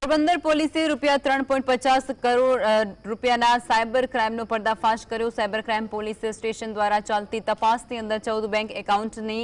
પોરબંદર પોલીસે ₹3.50 કરોડ રૂપિયાના સાયબર ક્રાઇમનો પર્દાફાશ કર્યો। સાયબર ક્રાઇમ પોલીસ સ્ટેશન દ્વારા ચાલતી તપાસની અંદર 14 બેંક એકાઉન્ટની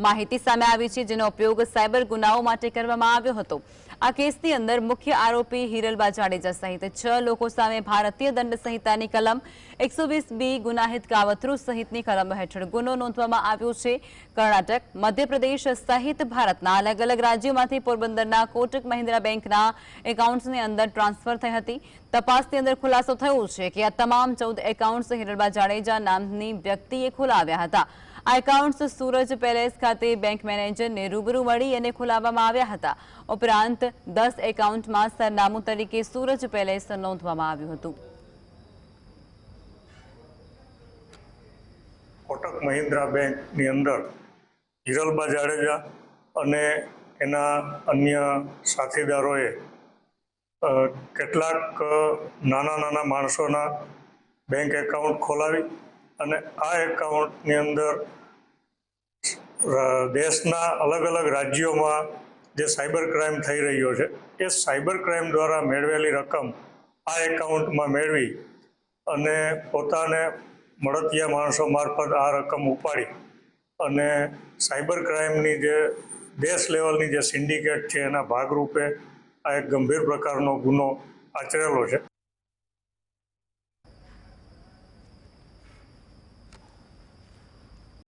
માહિતી સામે આવી છે, જેનો ઉપયોગ સાયબર ગુનાઓ માટે કરવામાં આવ્યો હતો। આ કેસની અંદર મુખ્ય આરોપી હિરલબા જાડેજા સહિત 6 લોકો સામે ભારતીય દંડ સંહિતાની કલમ 120B ગુનાહિત કાવતરું સહિતની કલમો હેઠળ ગુનો નોંધવામાં આવ્યો છે। કર્ણાટક, મધ્યપ્રદેશ સહિત ભારતના અલગ અલગ રાજ્યોમાંથી પોરબંદરના કોટક મહિન્દ્રા બેંકના એકાઉન્ટ્સની અંદર ટ્રાન્સફર થઈ હતી। તપાસની અંદર ખુલાસો થયો છે કે આ તમામ 14 એકાઉન્ટ્સ હિરલબા જાડેજા નામની વ્યક્તિએ ખોલાવ્યા હતા। આ એકાઉન્ટ્સ સૂરજ પેલેસ ખાતે બેંક મેનેજરને રૂબરૂ મળી અને ખોલાવવામાં આવ્યા હતા। ઉપરાંત 10 એકાઉન્ટમાં સરનામું તરીકે સૂરજ પેલેસ નોંધવામાં આવ્યું હતું। કોટક મહિન્દ્રા બેંકની અંદર હિરલબા જાડેજા અને એના અન્ય સાથીદારોએ કેટલાક નાના માણસોના બેંક એકાઉન્ટ ખોલાવી અને આ એકાઉન્ટની અંદર દેશના અલગ અલગ રાજ્યોમાં જે સાયબર ક્રાઇમ થઈ રહ્યો છે એ સાયબર ક્રાઇમ દ્વારા મેળવેલી રકમ આ એકાઉન્ટમાં મેળવી અને પોતાને મળતિયા માણસો મારફત આ રકમ ઉપાડી અને સાયબર ક્રાઇમની જે દેશ લેવલની જે સિન્ડિકેટ છે એના ભાગરૂપે આ એક ગંભીર પ્રકારનો ગુનો આચરેલો છે।